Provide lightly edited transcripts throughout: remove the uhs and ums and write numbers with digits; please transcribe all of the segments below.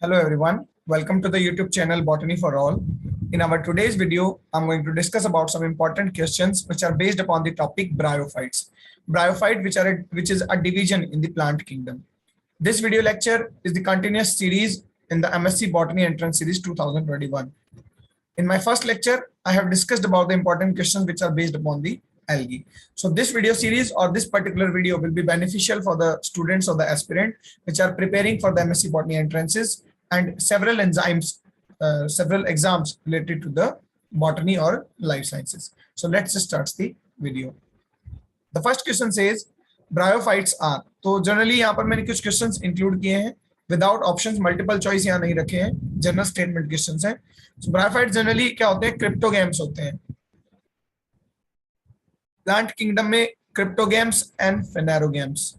Hello everyone, welcome to the YouTube channel Botany for All. In our today's video, I'm going to discuss about some important questions which are based upon the topic bryophytes. Bryophyte which is a division in the plant kingdom. This video lecture is the continuous series in the M.Sc Botany Entrance Series 2021. In my first lecture, I have discussed about the important questions which are based upon the algae. So this video series or this particular video will be beneficial for the students or the aspirant which are preparing for the M.Sc Botany entrances and several exams related to the botany or life sciences. So let's just start the video. The first question says bryophytes are. तो generally यहाँ पर मैंने कुछ questions include किए हैं without options, multiple choice यहाँ नहीं रखे हैं, जनरल स्टेटमेंट क्वेश्चंस हैं. सो ब्रायोफाइट्स जनरली क्या होते हैं? क्रिप्टोगेम्स होते हैं. प्लांट किंगडम में क्रिप्टोगेम्स एंड फेनेरोगेम्स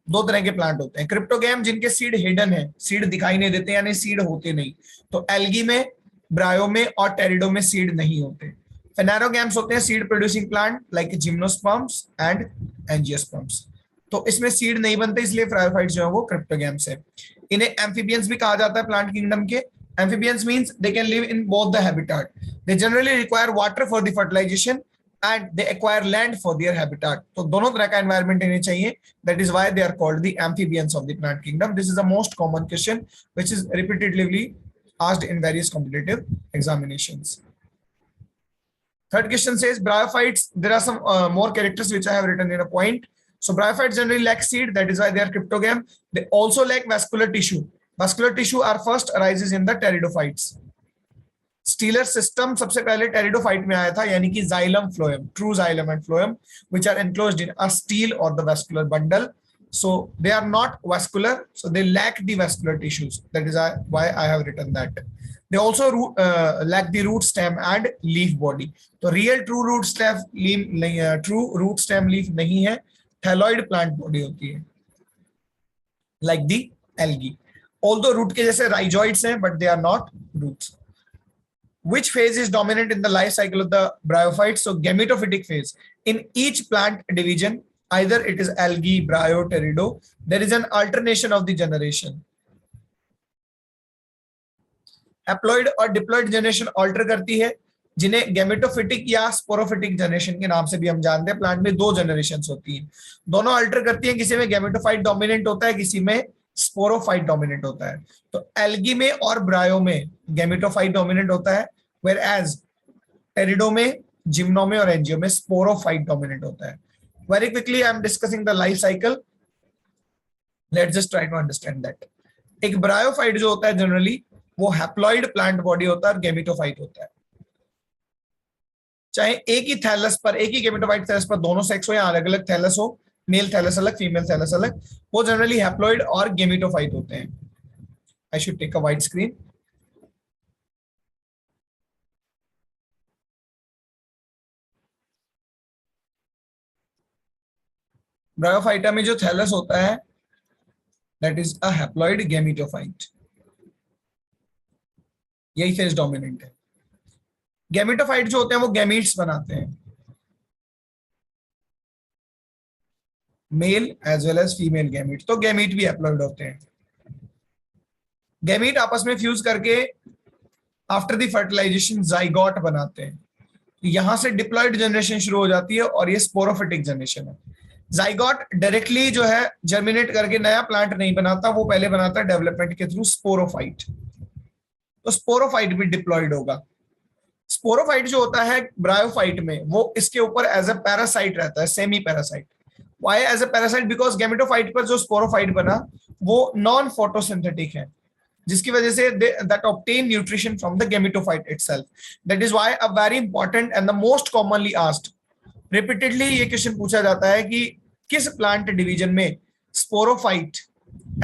दो तरह के प्लांट होते हैं. क्रिप्टोगेम जिनके सीड हिडन है, सीड दिखाई नहीं देते यानी सीड होते नहीं. तो एल्गी में, ब्रायो में और टेरिडो में सीड नहीं होते. फेनेरोगेम्स होते हैं seed producing plant like gymnosperms and angiosperms. तो इसमें सीड नहीं बनते, इसलिए ब्रायोफाइट्स जो है वो क्रिप्टोगेम्स है. इन्हें एम्फीबियंस भी कहा जाता है प्लांट किंगडम के. Amphibians means they can live in both the habitat. They generally require water for the fertilization and they acquire land for their habitat. तो दोनों तरह का environment इन्हें चाहिए. That is why they are called the amphibians of the plant kingdom. This is the most common question which is repeatedly asked in various competitive examinations. Third question says bryophytes. There are some more characters which I have written in a point. So bryophytes generally lack seed. That is why they are cryptogam. They also lack vascular tissue. Vascular tissue are first arises in the pteridophytes. Stelar system सबसे पहले pteridophyte में आया था, यानी कि xylem phloem, true xylem and phloem which are enclosed in a stele और the vascular bundle. So they are not vascular, so they lack the vascular tissues. That is why I have written that. They also lack the root stem and leaf body. तो real true root stem leaf नहीं है, true root stem leaf नहीं है, thalloid plant body होती है, like the algae. Although root के जैसे rhizoids हैं, but they are not roots. Which phase is dominant in the life cycle of the bryophytes? So gametophytic phase. In each plant division, either it is algae, bryo, terido, there is an alternation of the generation. Haploid और diploid generation alter करती है, जिन्हें gametophytic या sporophytic generation के नाम से भी हम जानते हैं. प्लांट में दो generations होती हैं, दोनों alter करती हैं. किसी में gametophyte dominant होता है, किसी में स्पोरोफाइट डोमिनेंट होता है. तो एल्गी में और ब्रायो में गैमेटोफाइट डोमिनेंट होता है, वेयर एज टेरिडो में, जिम्नो में और एंजियो में स्पोरोफाइट डोमिनेंट होता है. Very quickly I am discussing the life cycle. Let's just try to understand that. एक ब्रायोफाइट जो होता है जनरली वो हैप्लॉइड प्लांट बॉडी होता है और गैमेटोफाइट होता है. चाहे एक ही थैलस पर, एक ही गैमेटोफाइट थैलस पर दोनों सेक्स हो या अलग अलग थैलस हो, मेल थैलस अलग, फीमेल थैलस अलग, वो जनरली हैप्लॉइड और गेमेटोफाइट होते हैं. I should take a wide screen. Bryophyta में जो थैलस होता है that is a haploid gametophyte. यही फेज डोमिनेंट है. गेमेटोफाइट जो होते हैं वो गैमीट्स बनाते हैं, male as well as female gamete. तो गैमीट भी हैप्लॉइड होते हैं. गैमीट आपस में फ्यूज करके आफ्टर द फर्टिलाइजेशन जाइगोट बनाते हैं. यहां से डिप्लॉइड जनरेशन शुरू हो जाती है और ये स्पोरोफिटिक जनरेशन है. जाइगोट डायरेक्टली जो है जर्मिनेट करके नया प्लांट नहीं बनाता, वो पहले बनाता है डेवलपमेंट के थ्रू स्पोरोफाइट. तो स्पोरोफाइट भी डिप्लॉइड होगा. स्पोरोफाइट जो होता है ब्रायोफाइट में, वो इसके ऊपर एज अ पैरासाइट रहता है, semi parasite. Why as a parasite? Because gametophyte पर जो स्पोरोफाइट बना वो नॉन फोटोसिंथेटिक है, जिसकी वजह से that obtain nutrition from the gametophyte itself. That is why a very important and the most commonly asked, repeatedly ये क्वेश्चन पूछा जाता है कि किस प्लांट डिवीजन में स्पोरोफाइट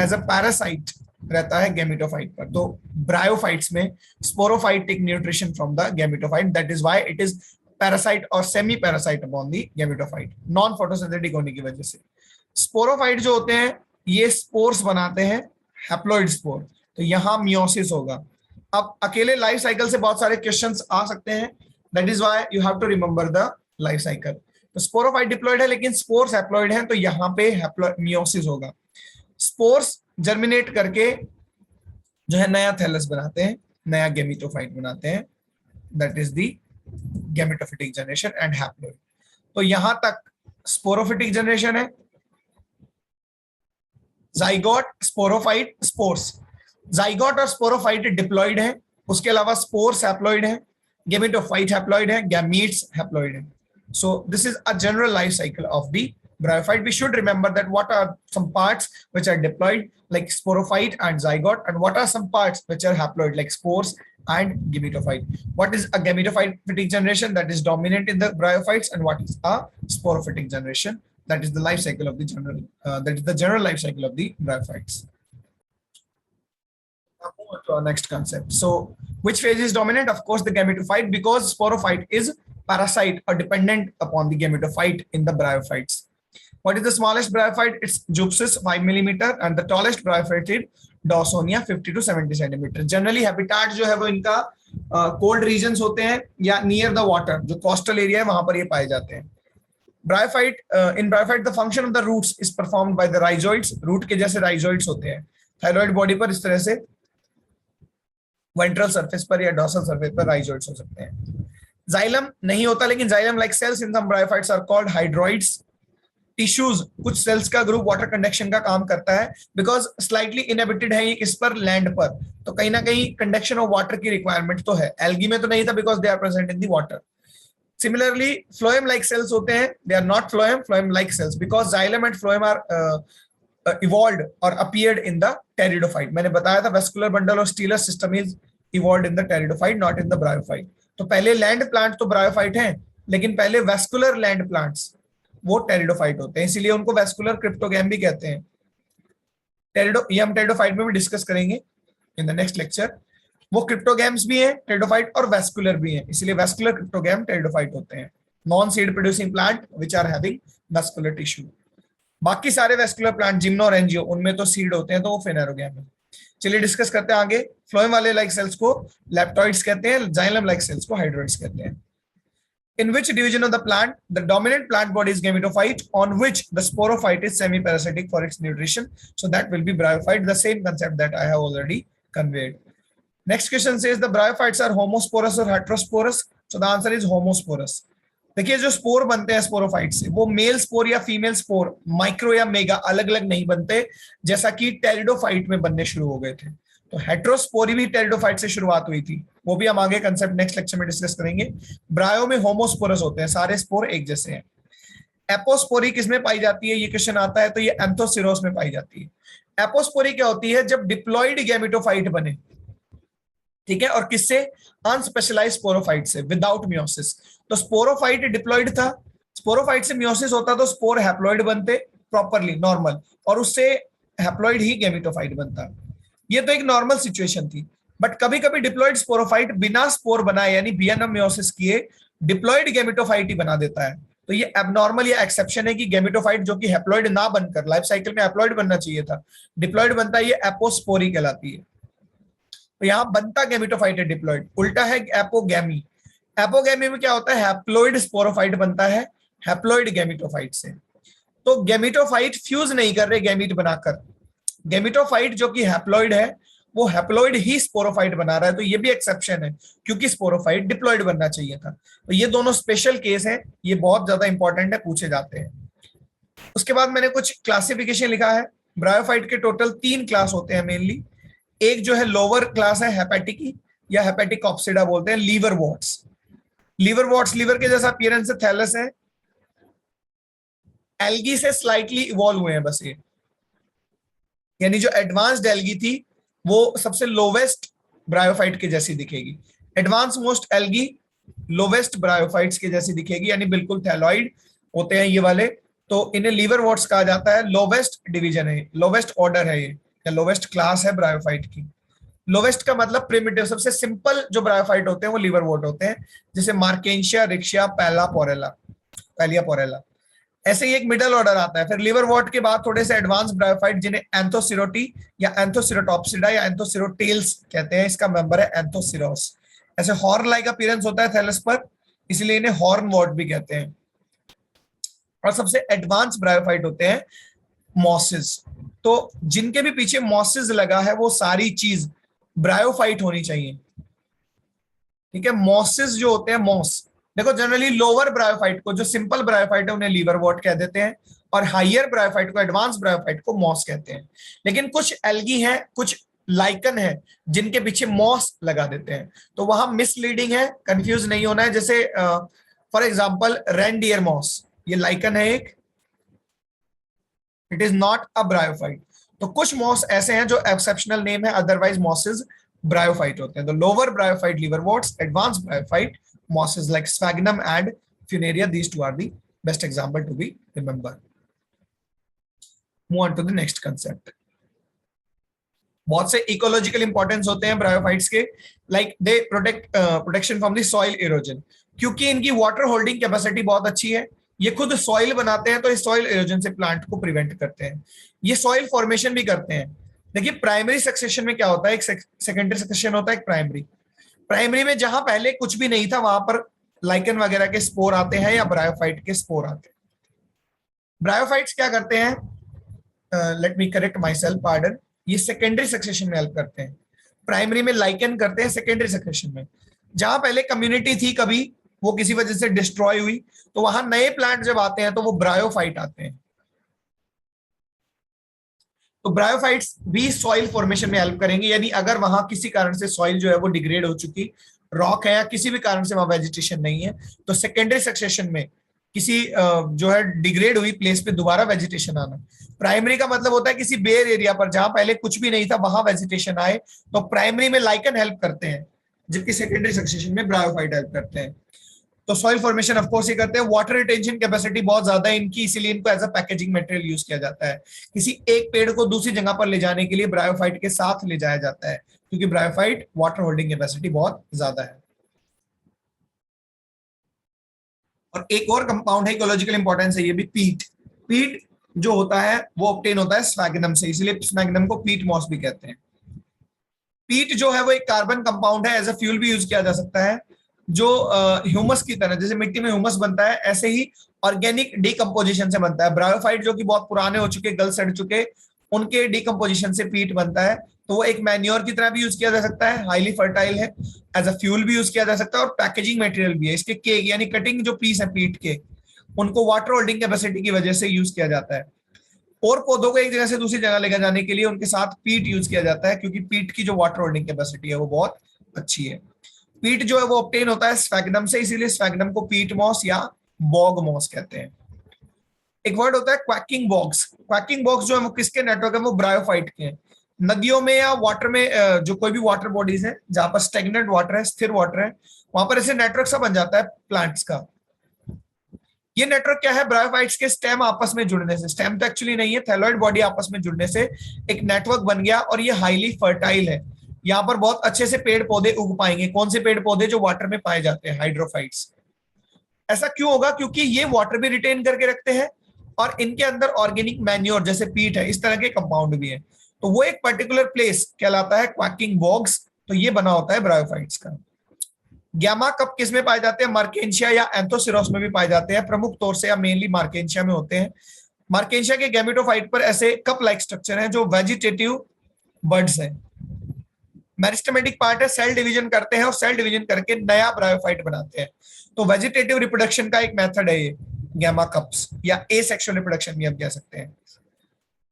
एज अ पैरासाइट रहता है गेमेटोफाइट पर. तो ब्रायोफाइट्स में sporophyte take nutrition from the gametophyte. That is why it is parasite और semi parasite upon the gametophyte, non photosynthetic होने की वजह से. स्पोरोफाइट जो होते हैं ये स्पोर्स बनाते हैं, हैप्लॉइड स्पोर. तो यहां मियोसिस होगा. अब अकेले लाइफ साइकिल से बहुत सारे क्वेश्चंस आ सकते हैं. That is why you have to remember the life cycle. तो स्पोरोफाइट डिप्लॉइड है लेकिन स्पोर्स हैप्लॉइड है, तो यहाँ पे मियोसिस होगा. स्पोर्स जर्मिनेट करके जो है नया थैलस बनाते हैं, नया गेमिटोफाइट बनाते हैं, that is the gametophytic generation and haploid. तो यहां तक स्पोरोफिटिक जनरेशन है, जाइगोट, स्पोरोफाइट, स्पोर्स। जाइगोट और स्पोरोफाइट डिप्लॉइड है, उसके अलावा स्पोर्स हैप्लॉइड है, गेमेटोफाइट हैप्लॉइड है, गैमीट्स हैप्लॉइड है। So this is a general life cycle of the bryophyte. We should remember that what are some parts which are diploid like sporophyte and zygote, and what are some parts which are haploid like spores and gametophyte. What is a gametophytic generation that is dominant in the bryophytes, and what is a sporophytic generation that is the life cycle of the general that is the general life cycle of the bryophytes. Now move on to our next concept. So which phase is dominant? Of course the gametophyte, because sporophyte is parasite or dependent upon the gametophyte in the bryophytes. What is the smallest bryophyte? It's Jupsis 5 millimeter, and the tallest bryophyte is Dawsonia 50 to 70 centimeter. Generally habitat जो है वो इनका cold regions होते हैं या near the water, जो coastal area है वहां पर ये पाए जाते हैं। Bryophyte, in bryophyte the function of the roots is performed by the rhizoids. root के जैसे rhizoids होते हैं thyroid body पर, इस तरह से ventral surface पर या dorsal surface पर rhizoids हो सकते हैं। जाइलम नहीं होता, लेकिन xylem like cells in some bryophytes are called hydroids. Tissues, कुछ सेल्स का ग्रुप वाटर कंडक्शन का काम करता है, बिकॉज स्लाइटली इनहेबिटेड है इस पर लैंड पर, तो कहीं ना कहीं कंडक्शन ऑफ वाटर की रिक्वायरमेंट तो है। एल्गी में तो नहीं था because they are present in the water. Similarly phloem like cells होते हैं, they are not phloem like cells, because xylem and phloem are evolved और अपीयर्ड इन द टेरिडोफाइट। मैंने बताया था वेस्कुलर बंडल और stelar system is evolved in the pteridophyte, not in the bryophyte. तो पहले land plant तो bryophyte हैं, लेकिन पहले वेस्कुलर लैंड प्लांट्स वो टेरिडोफाइट होते हैं, इसीलिए उनको वेस्कुलर क्रिप्टोगैम भी कहते हैं। ये हम टेरिडोफाइट में भी डिस्कस करेंगे इन द नेक्स्ट लेक्चर। वो क्रिप्टोगैम्स भी हैं टेरिडोफाइट और वेस्कुलर भी हैं, इसीलिए वेस्कुलर क्रिप्टोगैम टेरिडोफाइट होते हैं। Non seed producing plant which are having vascular tissue. बाकी सारे वेस्कुलर प्लांट जिम्नो और एंजियो उनमें तो सीड होते हैं, तो वो फेनेरोगैम है। चलिए डिस्कस करते हैं आगे। फ्लोएम वाले लाइक सेल्स को लेप्टॉइड्स कहते हैं, जाइलम लाइक सेल्स को हाइड्रोइड्स कहते हैं। In which division of the plant the dominant plant body is gametophyte, on which the sporophyte is semi-parasitic for its nutrition, so that will be bryophyte, the same concept that I have already conveyed. Next question says the bryophytes are homosporous or heterosporous, so the answer is homosporous. देखिए जो spore बनते हैं sporophyte से, वो male spore या female spore, micro या mega अलग अलग नहीं बनते, जैसा कि टेरिडोफाइट में बनने शुरू हो गए थे। तो हेट्रोस्पोरी भी टेरिडोफाइट से शुरुआत हुई थी, वो भी हम आगे कंसेप्ट नेक्स्ट लेक्चर में डिस्कस करेंगे। ब्रायो में होमोस्पोरस होते हैं, सारे स्पोर एक जैसे हैं। एपोस्पोरी किसमें पाई जाती है, ये क्वेश्चन आता है, तो ये एंथोसिरोस में पाई जाती है। एपोस्पोरी क्या होती है, जब डिप्लॉइड गैमेटोफाइट बने, ठीक है, और किससे, अनस्पेशलाइज्ड स्पोरोफाइट से, विदाउट मियोसिस। तो स्पोरोफाइट डिप्लॉइड था, स्पोरोफाइट से मियोसिस होता तो स्पोर हैप्लॉइड बनते प्रॉपरली नॉर्मल, और उससे हैप्लॉइड ही गैमेटोफाइट बनता। ये तो एक नॉर्मल सिचुएशन थी, बट कभी कभी डिप्लॉइड स्पोरोफाइट बिना स्पोर बनाए यानी बिना मियोसिस किए डिप्लॉइड गैमेटोफाइट ही बना देता है। तो ये एबनॉर्मल या एक्सेप्शन है कि गैमेटोफाइट जो कि हैप्लॉइड ना बनकर, लाइफ साइकिल में हैप्लॉइड बनना चाहिए था, डिप्लॉइड बनता है, ये एपोस्पोरी कहलाती है। तो यहाँ बनता गैमेटोफाइट है डिप्लॉइड, उल्टा है एपोगैमी। एपोगैमी में क्या होता है, हैप्लॉइड स्पोरोफाइट बनता है हैप्लॉइड गैमेटोफाइट से। तो गैमेटोफाइट फ्यूज नहीं कर रहे गैमीट बनाकर, गैमेटोफाइट जो कि हैप्लॉइड है वो हैप्लॉइड ही स्पोरोफाइट बना रहा है, तो ये भी एक्सेप्शन है क्योंकि स्पोरोफाइट डिप्लॉइड बनना चाहिए था। तो ये दोनों स्पेशल केस हैं, ये बहुत ज्यादा इंपॉर्टेंट है, पूछे जाते हैं। उसके बाद मैंने कुछ क्लासिफिकेशन लिखा है। ब्रायोफाइट के टोटल 3 क्लास होते हैं मेनली। एक जो है लोअर क्लास है हेपेटिकी या हेपेटिक ऑप्सिडा बोलते हैं, liver worts. Liver worts liver के जैसा अपीयरेंस से थैलस है, एल्गी से स्लाइटली इवॉल्व हुए हैं बस ये, यानी जो एडवांस्ड एल्गी थी वो सबसे लोवेस्ट ब्रायोफाइट के जैसी दिखेगी। Advance most algae lowest bryophytes के जैसी दिखेगी, यानी बिल्कुल थैलॉइड होते हैं ये वाले, तो इन्हें लीवर वॉट्स कहा जाता है। लोवेस्ट डिवीजन है, लोवेस्ट ऑर्डर है ये, या लोवेस्ट क्लास है ब्रायोफाइट की। लोवेस्ट का मतलब प्रिमिटिव, सबसे सिंपल जो ब्रायोफाइट होते हैं वो लीवर वॉट होते हैं, जैसे मार्केंशिया, रिक्शिया, पैलिया पोरेला। ऐसे ही एक मिडल ऑर्डर आता है, फिर लीवर वॉट के बाद थोड़े से एडवांस ब्रायोफाइट जिन्हें एंथोसिरोटी या एंथोसिरोटॉप्सिडा या एंथोसिरोटेल्स कहते हैं, इसका मेंबर है एंथोसिरोस। ऐसे हॉर्न लाइक अपीयरेंस होता है थैलस पर, इसलिए इन्हें हॉर्न वॉट भी कहते हैं। और सबसे एडवांस ब्रायोफाइट होते हैं मॉसेस। तो जिनके भी पीछे मॉसिस लगा है वो सारी चीज ब्रायोफाइट होनी चाहिए। ठीक है, मॉसिस जो होते हैं मॉस, देखो जनरली लोअर ब्रायोफाइट को, जो सिंपल ब्रायोफाइट है उन्हें लीवर वॉट कह देते हैं, और हाइयर ब्रायोफाइट को, एडवांस ब्रायोफाइट को मॉस कहते हैं। लेकिन कुछ एल्गी हैं, कुछ लाइकन है जिनके पीछे मॉस लगा देते हैं, तो वहां मिसलीडिंग है, कंफ्यूज नहीं होना है। जैसे फॉर एग्जांपल रेनडियर मॉस, ये लाइकन है एक, it is not a bryophyte. तो कुछ मॉस ऐसे हैं जो एक्सेप्शनल नेम है, अदरवाइज मॉसेस ब्रायोफाइट होते हैं। तो lower bryophyte liverworts, advance bryophyte mosses like sphagnum and funaria, these two are the best example to be remembered. Move on to the next concept. बहुत से ecological importance होते हैं bryophytes के, like they protection from the soil erosion, क्योंकि इनकी water holding capacity बहुत अच्छी है। ये खुद सॉइल बनाते हैं, तो इस सॉइल इरोजन से प्लांट को प्रिवेंट करते हैं। ये सॉइल फॉर्मेशन भी करते हैं। देखिए प्राइमरी सक्सेशन में क्या होता है, एक सेकेंडरी सक्सेशन होता है, एक प्राइमरी। प्राइमरी में जहां पहले कुछ भी नहीं था वहां पर लाइकन वगैरह के स्पोर आते हैं या ब्रायोफाइट के स्पोर आते हैं। ब्रायोफाइट्स क्या करते हैं, let me correct my self, pardon, ये सेकेंडरी सक्सेशन में हेल्प करते हैं। प्राइमरी में लाइकन करते हैं, सेकेंडरी सक्सेशन में जहां पहले कम्युनिटी थी कभी, वो किसी वजह से डिस्ट्रॉय हुई, तो वहां नए प्लांट जब आते हैं तो वो ब्रायोफाइट आते हैं। तो ब्रायोफाइट्स भी सॉइल फॉर्मेशन में हेल्प करेंगे, यानी अगर वहां किसी कारण से सॉइल जो है वो डिग्रेड हो चुकी, रॉक है, या किसी भी कारण से वहां वेजिटेशन नहीं है, तो सेकेंडरी सक्सेशन में किसी जो है डिग्रेड हुई प्लेस पे दोबारा वेजिटेशन आना। प्राइमरी का मतलब होता है किसी बेयर एरिया पर जहां पहले कुछ भी नहीं था वहां वेजिटेशन आए, तो प्राइमरी में लाइकन हेल्प करते हैं, जबकि सेकेंडरी सक्सेशन में ब्रायोफाइट हेल्प करते हैं। तो सॉइल फॉर्मेशन ऑफ कोर्स ये करते हैं। वाटर रिटेंशन कैपेसिटी बहुत ज्यादा है इनकी, इसीलिए इनको as a packaging material use किया जाता है। किसी एक पेड़ को दूसरी जगह पर ले जाने के लिए ब्रायोफाइट के साथ ले जाया जाता है, क्योंकि ब्रायोफाइट वाटर होल्डिंग कैपेसिटी बहुत ज्यादा है। और एक और कंपाउंड है, इकोलॉजिकल इंपॉर्टेंस है ये भी, पीट। पीट जो होता है वो ऑब्टेन होता है स्फैग्नम से, इसलिए स्फैग्नम को पीट मॉस भी कहते हैं। पीट जो है वो एक कार्बन कंपाउंड है, एज अ फ्यूल भी यूज किया जा सकता है, जो ह्यूमस की तरह, जैसे मिट्टी में ह्यूमस बनता है ऐसे ही ऑर्गेनिक डिकम्पोजिशन से बनता है। ब्रायोफाइट जो कि बहुत पुराने हो चुके, गल सड़ चुके, उनके डिकम्पोजिशन से पीट बनता है। तो वो एक मैन्योर की तरह भी यूज किया जा सकता है, हाईली फर्टाइल है, एज अ फ्यूल भी यूज किया जा सकता है, और पैकेजिंग मटेरियल भी है। इसके केक यानी कटिंग जो पीस है पीट के, उनको वाटर होल्डिंग कैपेसिटी की वजह से यूज किया जाता है। और पौधों को एक जगह से दूसरी जगह लेकर जाने के लिए उनके साथ पीट यूज किया जाता है, क्योंकि पीट की जो वाटर होल्डिंग कैपेसिटी है वो बहुत अच्छी है। पीट जो है वो ऑब्टेन होता है स्फैग्नम से, इसीलिए स्फैग्नम को पीट मॉस या बॉग मॉस कहते हैं। एक वर्ड होता है क्वैकिंग बॉग्स। क्वैकिंग बॉग्स जो है वो किसके नेटवर्क है, वो ब्रायोफाइट के हैं। नदियों में या वाटर में, जो कोई भी वाटर बॉडीज है जहां पर स्टेगनेंट वाटर है, स्थिर वाटर है, वहां पर ऐसे नेटवर्क सा बन जाता है प्लांट्स का। ये नेटवर्क क्या है, ब्रायोफाइट्स के स्टेम आपस में जुड़ने से, स्टेम तो एक्चुअली नहीं है, थैलॉइड बॉडी आपस में जुड़ने से एक नेटवर्क बन गया, और ये हाईली फर्टाइल है। यहाँ पर बहुत अच्छे से पेड़ पौधे उग पाएंगे। कौन से पेड़ पौधे, जो वाटर में पाए जाते हैं, हाइड्रोफाइट्स। ऐसा क्यों होगा, क्योंकि ये वाटर भी रिटेन करके रखते हैं, और इनके अंदर ऑर्गेनिक मैन्योर जैसे पीट है, इस तरह के कंपाउंड भी है। तो वो एक पर्टिकुलर प्लेस कहलाता है क्वैकिंग बॉग्स। तो ये बना होता है ब्रायोफाइट्स का। गैमा कप किस में पाए जाते हैं, मार्केंशिया या एंथोसिरोस में भी पाए जाते हैं, प्रमुख तौर से या मेनली मार्केंशिया में होते हैं। मार्केंशिया के गैमेटोफाइट पर ऐसे कप लाइक स्ट्रक्चर हैं जो वेजिटेटिव बर्ड्स हैं। मेरिस्टेमेटिक पार्ट है, सेल डिवीजन करते हैं और सेल डिवीजन करके नया ब्रायोफाइट बनाते हैं। तो वेजिटेटिव रिप्रोडक्शन का एक मेथड है ये गैमा कप्स, या एसेक्सुअल रिप्रोडक्शन भी हम कह सकते हैं।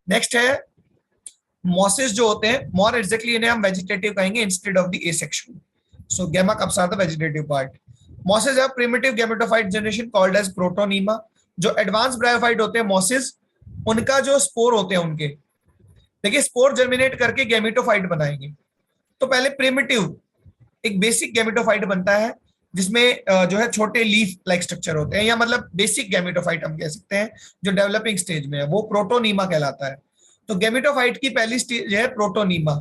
नेक्स्ट है मॉसेस जो होते हैं, मोर एग्जैक्टली इन्हें हम वेजिटेटिव कहेंगे instead of the asexual. So gemma cups are the vegetative part. Mosses have primitive gametophyte generation called as protonema. जो एडवांस ब्रायोफाइट होते हैं मॉसेस, उनका जो स्पोर होते हैं उनके, देखिए स्पोर जर्मिनेट करके गैमेटोफाइट बनाएंगे। तो पहले प्रिमिटिव एक बेसिक गैमेटोफाइट बनता है, जिसमें जो है छोटे लीफ लाइक स्ट्रक्चर होते हैं, या मतलब बेसिक गैमेटोफाइट हम कह सकते हैं, जो डेवलपिंग स्टेज में है, वो प्रोटोनीमा कहलाता है। तो गैमेटोफाइट की पहली स्टेज है प्रोटोनीमा।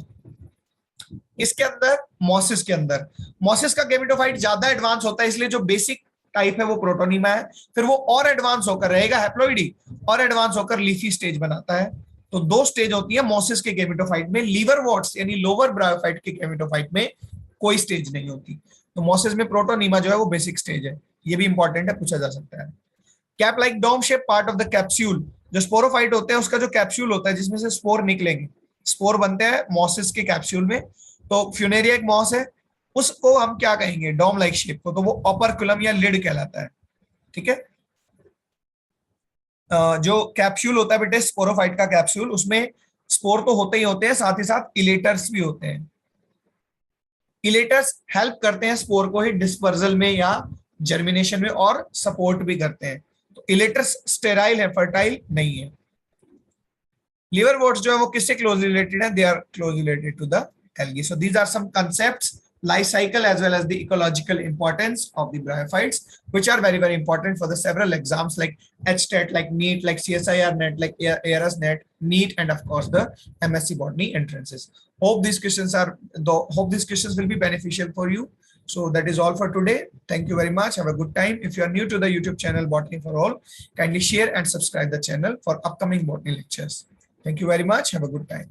इसके अंदर मॉसिस के अंदर, मॉसिस का गैमेटोफाइट ज्यादा एडवांस होता है, इसलिए जो बेसिक टाइप है वो प्रोटोनीमा है। फिर वो और एडवांस होकर रहेगा हैप्लॉइडी, और एडवांस होकर लीफी स्टेज बनाता है। तो दो स्टेज होती है मॉसिस के गैमेटोफाइट में। लीवरवॉर्ट्स यानी लोअर ब्रायोफाइट के गैमेटोफाइट में कोई स्टेज नहीं होती। तो मॉसिस में प्रोटोनीमा जो है वो बेसिक स्टेज है। ये भी इंपॉर्टेंट है, पूछा जा सकता है। Cap like dome shape part of the capsule जो स्पोरोफाइट होते हैं उसका जो कैप्सूल होता है जिसमें से स्पोर निकलेंगे, स्पोर बनते हैं मॉसेस के कैप्सूल में। तो फ्यूनेरिया एक मॉस है, उसको हम क्या कहेंगे, डोम लाइक शेप को, तो वो ओपरकुलम या लिड कहलाता है। ठीक है। जो कैप्सूल होता है बेटे स्पोरोफाइट का कैप्सूल, उसमें स्पोर तो होते ही होते हैं, साथ ही साथ इलेटर्स भी होते हैं। इलेटर्स हेल्प करते हैं स्पोर को ही डिस्पर्जल में या जर्मिनेशन में, और सपोर्ट भी करते हैं। तो इलेटर्स स्टेराइल है, फर्टाइल नहीं है। लिवर वोट्स जो है वो किससे क्लोज रिलेटेड है, they are close related to the algae. So these are some concepts, life cycle as well as the ecological importance of the bryophytes, which are very very important for the several exams like HTET, like NEET, like CSIR NET, like ARS NET, NEET, and of course the MSc Botany entrances. Hope these questions will be beneficial for you. So that is all for today. Thank you very much. Have a good time. If you are new to the YouTube channel Botany for All, kindly share and subscribe the channel for upcoming botany lectures. Thank you very much. Have a good time.